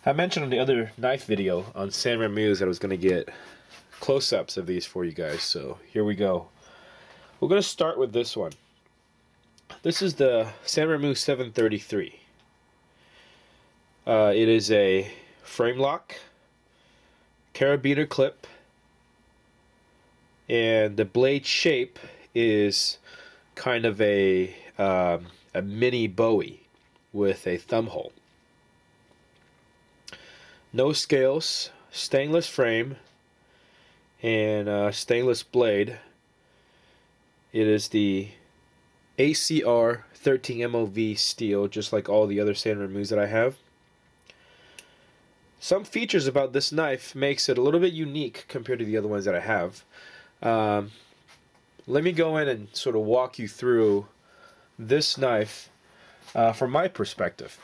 I mentioned on the other knife video on SanRenMu that I was going to get close-ups of these for you guys, so here we go. We're going to start with this one. This is the SanRenMu 733. It is a frame lock, carabiner clip, and the blade shape is kind of a mini Bowie with a thumb hole. No scales, stainless frame, and stainless blade. It is the ACR 13MOV steel, just like all the other SanRenMus that I have. Some features about this knife makes it a little bit unique compared to the other ones that I have. Let me go in and sort of walk you through this knife from my perspective.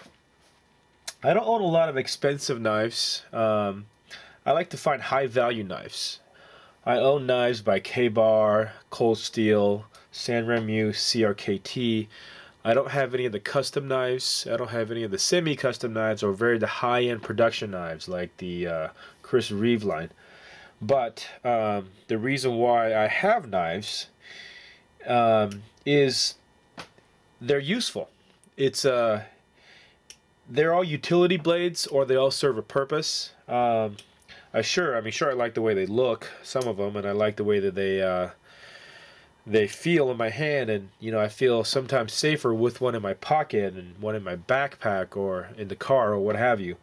I don't own a lot of expensive knives. I like to find high value knives. I own knives by K-Bar, Cold Steel, SanRenMu, CRKT. I don't have any of the custom knives. I don't have any of the semi-custom knives or the high-end production knives like the Chris Reeve line. But the reason why I have knives is they're useful. They're all utility blades, or they all serve a purpose. I like the way they look, some of them, and I like the way that they feel in my hand, and I feel sometimes safer with one in my pocket and one in my backpack or in the car or what have you.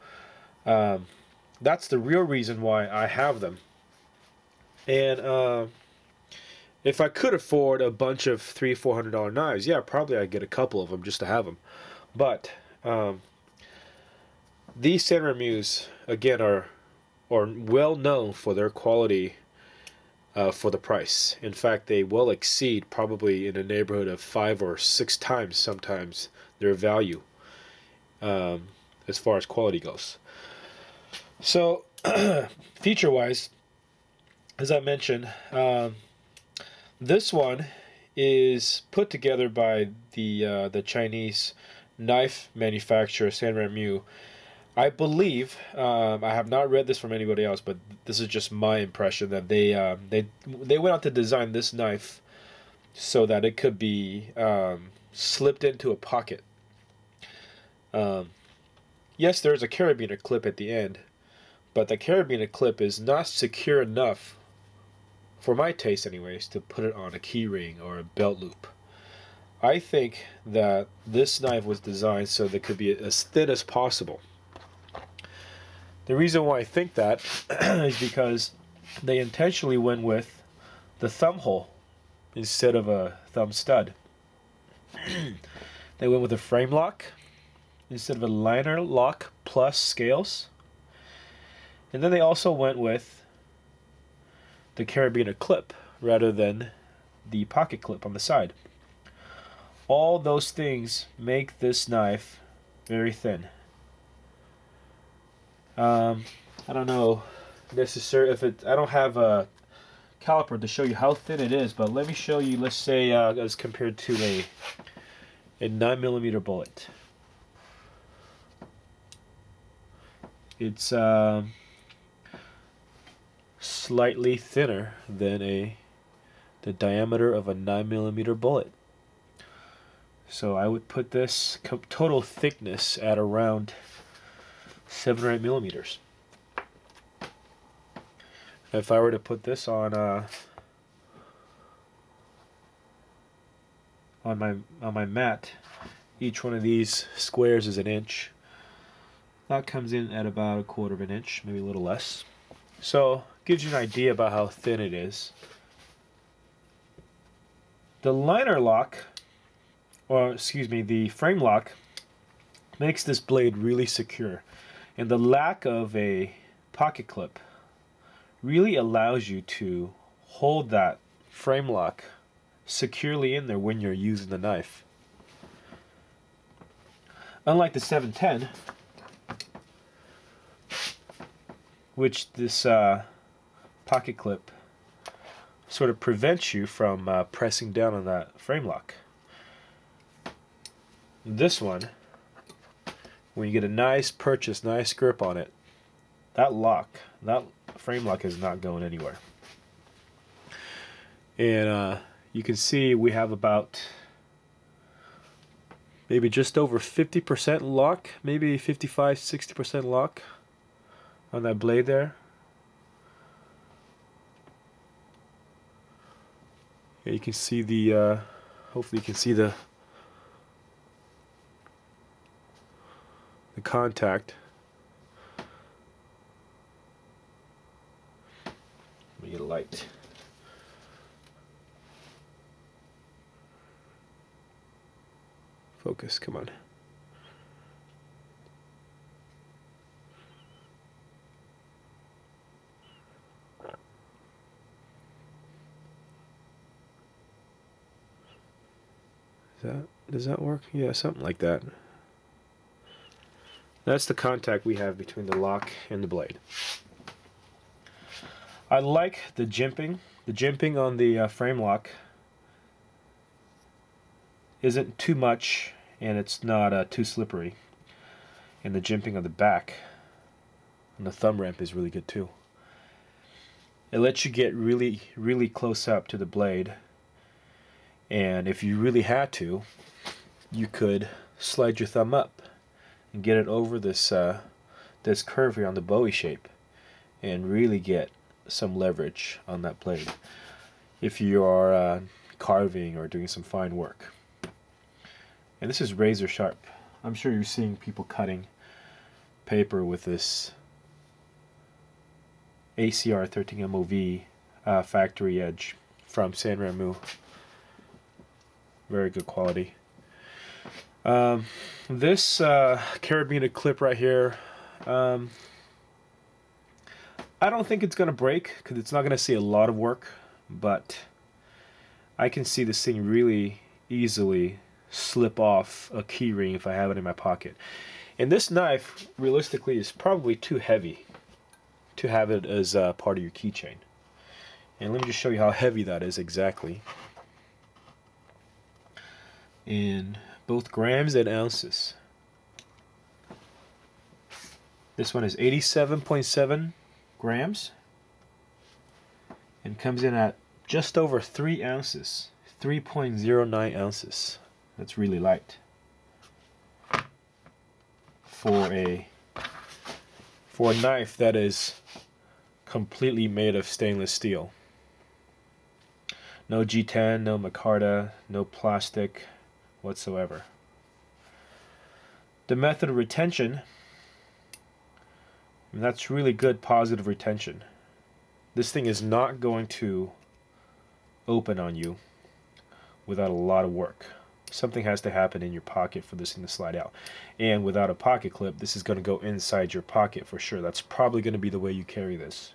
That's the real reason why I have them. And if I could afford a bunch of $300-400 knives, yeah, probably I'd get a couple of them just to have them. But these SanRenMus, again, are well known for their quality for the price. In fact, they will exceed, probably in the neighborhood of 5 or 6 times sometimes, their value as far as quality goes. So feature-wise, as I mentioned, this one is put together by the Chinese knife manufacturer SanRenMu. I believe, I have not read this from anybody else, but this is just my impression, that they went out to design this knife so that it could be slipped into a pocket. Yes, there's a carabiner clip at the end, but the carabiner clip is not secure enough, for my taste anyways, to put it on a key ring or a belt loop. I think that this knife was designed so that it could be as thin as possible. The reason why I think that is because they intentionally went with the thumb hole instead of a thumb stud. They went with a frame lock instead of a liner lock plus scales. And then they also went with the carabiner clip rather than the pocket clip on the side. All those things make this knife very thin. I don't know necessarily if I don't have a caliper to show you how thin it is, but let me show you, let's say as compared to a 9mm bullet. It's slightly thinner than the diameter of a 9mm bullet. So I would put this total thickness at around 7 or 8 millimeters. If I were to put this on my mat, each one of these squares is 1 inch. That comes in at about 1/4 of an inch, maybe a little less. So gives you an idea about how thin it is. The liner lock, or excuse me, the frame lock, makes this blade really secure. And the lack of a pocket clip really allows you to hold that frame lock securely in there when you're using the knife. Unlike the 710, which this pocket clip sort of prevents you from pressing down on that frame lock. This one, when you get a nice purchase, nice grip on it, that frame lock is not going anywhere. And you can see we have about maybe just over 50% lock, maybe 55-60% lock on that blade there. Yeah, you can see the hopefully you can see the contact. Let me get a light. Focus, come on. Does that work? Yeah, something like that. That's the contact we have between the lock and the blade. I like the jimping. The jimping on the frame lock isn't too much, and it's not too slippery. And the jimping on the back on the thumb ramp is really good too. It lets you get really, really close up to the blade, and if you really had to, you could slide your thumb up and get it over this this curve here on the Bowie shape and really get some leverage on that blade if you are carving or doing some fine work. And this is razor sharp. I'm sure you're seeing people cutting paper with this ACR 13MOV factory edge from SanRenMu. Very good quality. This carabiner clip right here, I don't think it's going to break because it's not going to see a lot of work, but I can see this thing really easily slip off a key ring if I have it in my pocket. And this knife, realistically, is probably too heavy to have it as part of your keychain. And let me just show you how heavy that is exactly. In both grams and ounces. This one is 87.7 grams and comes in at just over 3 ounces, 3.09 ounces. That's really light for a knife that is completely made of stainless steel. No G10, no micarta, no plastic whatsoever. The method of retention, and that's really good positive retention. This thing is not going to open on you without a lot of work. Something has to happen in your pocket for this thing to slide out. And without a pocket clip, this is going to go inside your pocket for sure. That's probably going to be the way you carry this.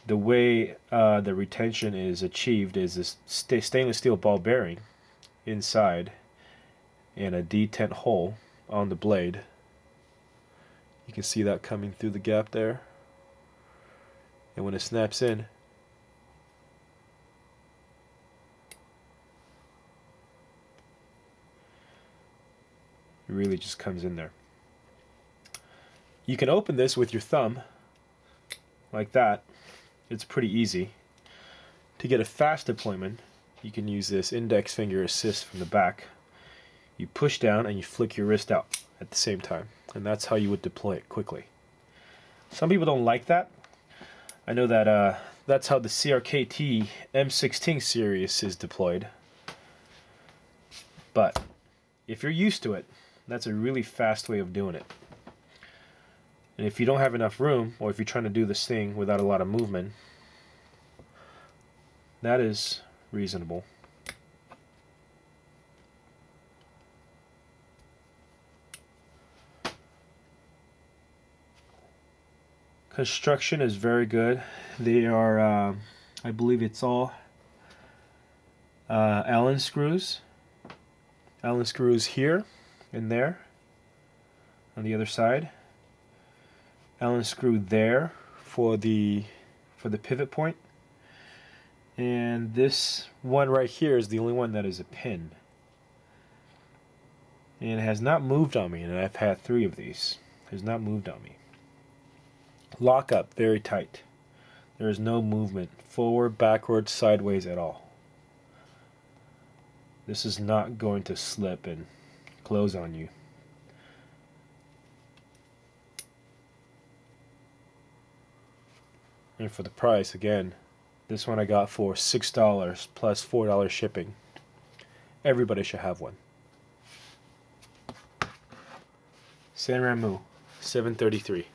The way the retention is achieved is this stainless steel ball bearing inside and a detent hole on the blade. You can see that coming through the gap there. And when it snaps in, it really just comes in there. You can open this with your thumb like that. It's pretty easy. To get a fast deployment, you can use this index finger assist from the back. You push down and you flick your wrist out at the same time, and that's how you would deploy it quickly. Some people don't like that. I know that that's how the CRKT M16 series is deployed, but if you're used to it, that's a really fast way of doing it. And if you don't have enough room, or if you're trying to do this thing without a lot of movement, that is reasonable. Construction is very good. They are, I believe it's all Allen screws. Allen screws here and there on the other side. Allen screw there for the pivot point. And this one right here is the only one that is a pin. And it has not moved on me, and I've had 3 of these. It has not moved on me. Lock up very tight. There is no movement forward, backward, sideways at all. This is not going to slip and close on you. And for the price, again, this one I got for $6 plus $4 shipping. Everybody should have one. SanRenMu 733.